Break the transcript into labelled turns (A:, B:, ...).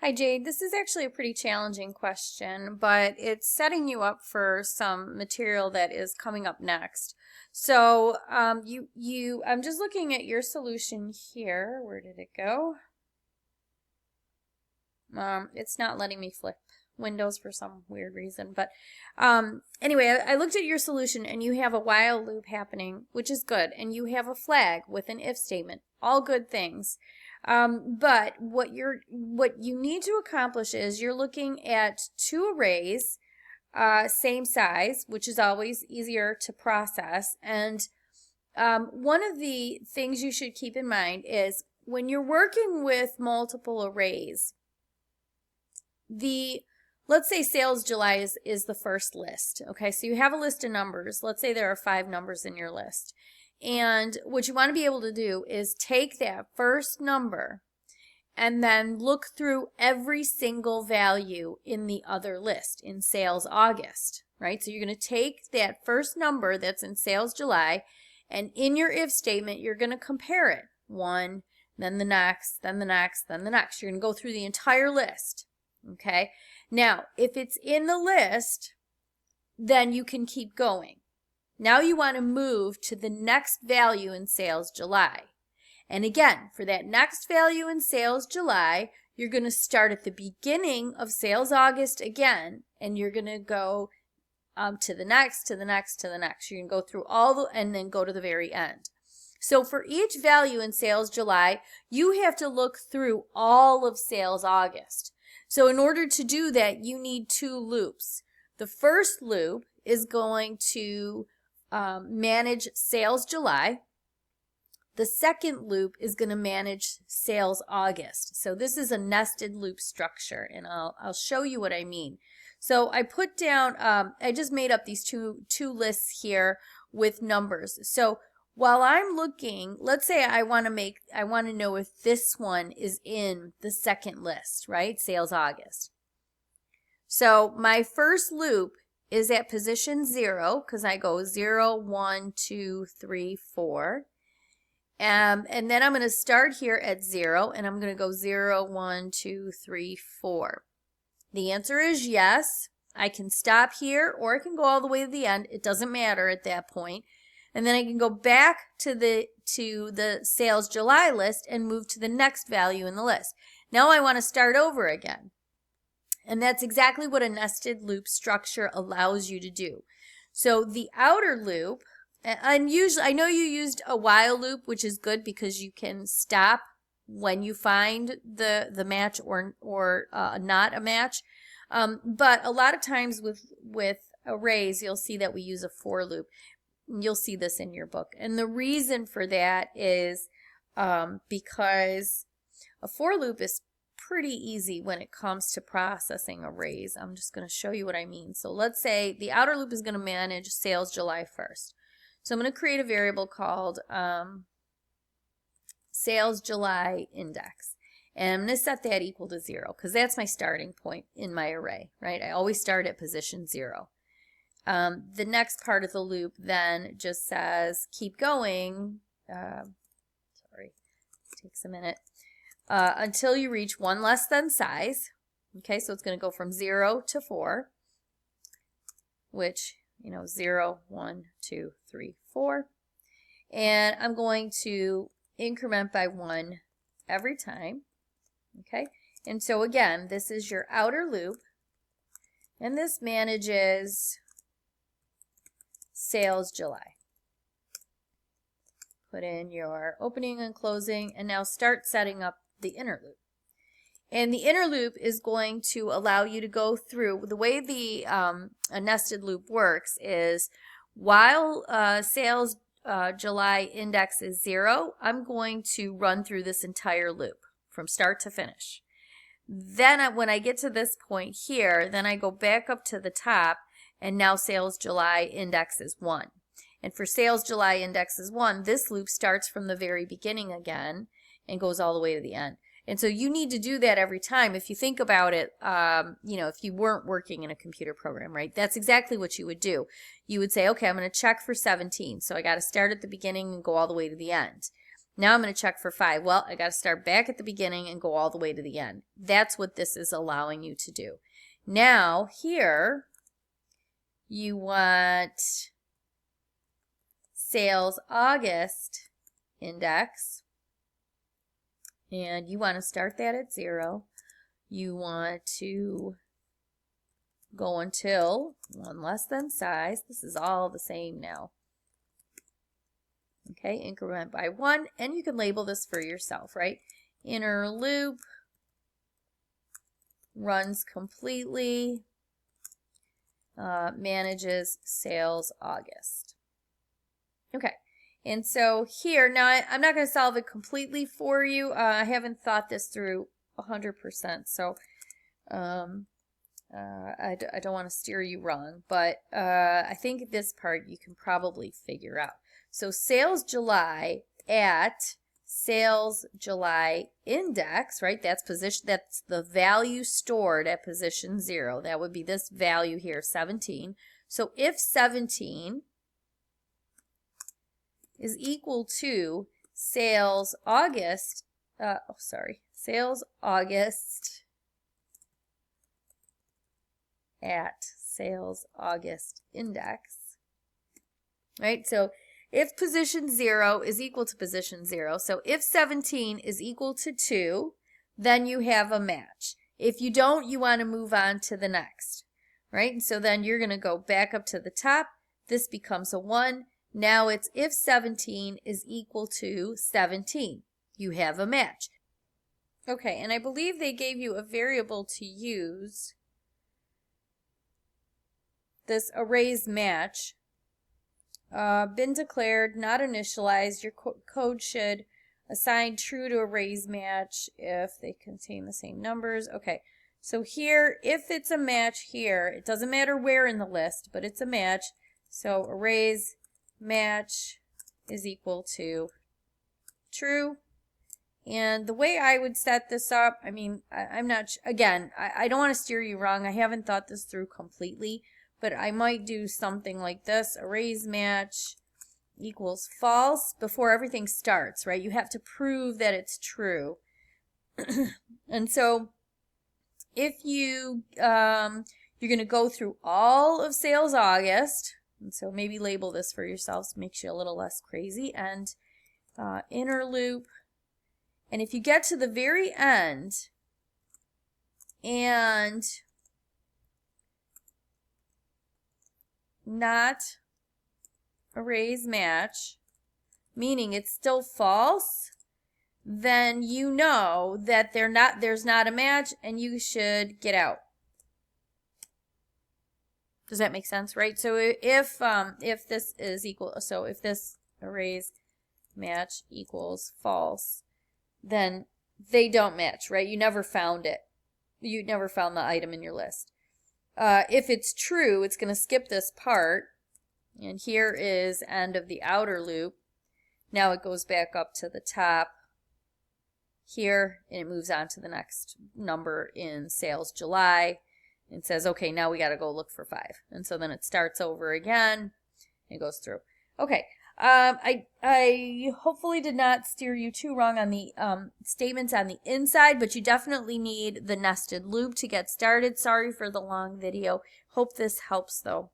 A: Hi Jade, this is actually a pretty challenging question, but it's setting you up for some material that is coming up next. So I'm just looking at your solution here. Where did it go? It's not letting me flip Windows for some weird reason, but anyway, I looked at your solution and you have a while loop happening, which is good, and you have a flag with an if statement, all good things. But what you need to accomplish is you're looking at two arrays, same size, which is always easier to process. And one of the things you should keep in mind is when you're working with multiple arrays, let's say sales July is the first list. Okay, so you have a list of numbers. Let's say there are 5 numbers in your list. And what you want to be able to do is take that first number and then look through every single value in the other list in sales August, right? So you're going to take that first number that's in sales July, and in your if statement, you're going to compare it. One, then the next, then the next, then the next. You're going to go through the entire list, okay? Now, if it's in the list, then you can keep going. Now you want to move to the next value in sales July. And again, for that next value in sales July, you're going to start at the beginning of sales August again, and you're going to go to the next, to the next, to the next. You're going to go through and then go to the very end. So for each value in sales July, you have to look through all of sales August. So in order to do that, you need 2 loops. The first loop is going to manage sales July. The second loop is going to manage sales August. So this is a nested loop structure, and I'll show you what I mean. So I put down, I just made up these two lists here with numbers. So while I'm looking, let's say I want to know if this one is in the second list, right? Sales August. So my first loop is at position 0 because I go 0, 1, 2, 3, 4. And then I'm going to start here at 0 and I'm going to go 0, 1, 2, 3, 4. The answer is yes. I can stop here or I can go all the way to the end. It doesn't matter at that point. And then I can go back to the sales July list and move to the next value in the list. Now I want to start over again. And that's exactly what a nested loop structure allows you to do. So the outer loop, and usually I know you used a while loop, which is good because you can stop when you find the match or not a match. But a lot of times with arrays, you'll see that we use a for loop. You'll see this in your book. And the reason for that is because a for loop is pretty easy when it comes to processing arrays. I'm just going to show you what I mean. So let's say the outer loop is going to manage sales July 1st. So I'm going to create a variable called sales July index. And I'm going to set that equal to 0 because that's my starting point in my array, right? I always start at position 0. The next part of the loop then just says keep going. Sorry, it takes a minute. Until you reach 1 less than size. Okay, so it's going to go from 0 to 4, which, 0, 1, 2, 3, 4. And I'm going to increment by 1 every time. Okay, and so again, this is your outer loop, and this manages sales July. Put in your opening and closing, and now start setting up the inner loop. And the inner loop is going to allow you to go through, the way a nested loop works is while sales July index is 0, I'm going to run through this entire loop from start to finish. Then when I get to this point here, then I go back up to the top, and now sales July index is 1. And for sales July index is 1, this loop starts from the very beginning again and goes all the way to the end. And so you need to do that every time. If you think about it, if you weren't working in a computer program, right, that's exactly what you would do. You would say, okay, I'm going to check for 17. So I got to start at the beginning and go all the way to the end. Now I'm going to check for 5. Well, I got to start back at the beginning and go all the way to the end. That's what this is allowing you to do. Now, here, you want sales August index, and you want to start that at 0. You want to go until 1 less than size. This is all the same now. Okay, increment by 1, and you can label this for yourself, right? Inner loop runs completely, manages sales August. Okay, and so here, now I'm not going to solve it completely for you. I haven't thought this through 100%, so I don't want to steer you wrong, but I think this part you can probably figure out. So sales July at sales July index, right? That's position. That's the value stored at position 0. That would be this value here, 17. So if 17 is equal to sales August, sales August at sales August index, right? So if position 0 is equal to position 0, so if 17 is equal to 2, then you have a match. If you don't, you want to move on to the next, right? And so then you're going to go back up to the top. This becomes a 1. Now it's if 17 is equal to 17. You have a match. Okay, and I believe they gave you a variable to use, this arrays match. Been declared, not initialized. Your code should assign true to arrays match if they contain the same numbers. Okay, so here, if it's a match here, it doesn't matter where in the list, but it's a match. So arrays match is equal to true. And the way I would set this up, I mean, I'm not, again, I don't want to steer you wrong. I haven't thought this through completely. But I might do something like this. Arrays match equals false before everything starts, right? You have to prove that it's true. And so if you, you're going to go through all of sales August. And so maybe label this for yourselves, makes you a little less crazy. And inner loop. And if you get to the very end and not arrays match, meaning it's still false, then you know that there's not a match and you should get out. Does that make sense, right? So if this is equal, so if this arrays match equals false, then they don't match, right? You never found it. You never found the item in your list. If it's true, it's going to skip this part. And here is end of the outer loop. Now it goes back up to the top here, and it moves on to the next number in sales July. It says, okay, now we got to go look for 5. And so then it starts over again. It goes through. Okay. I hopefully did not steer you too wrong on the statements on the inside, but you definitely need the nested loop to get started. Sorry for the long video. Hope this helps though.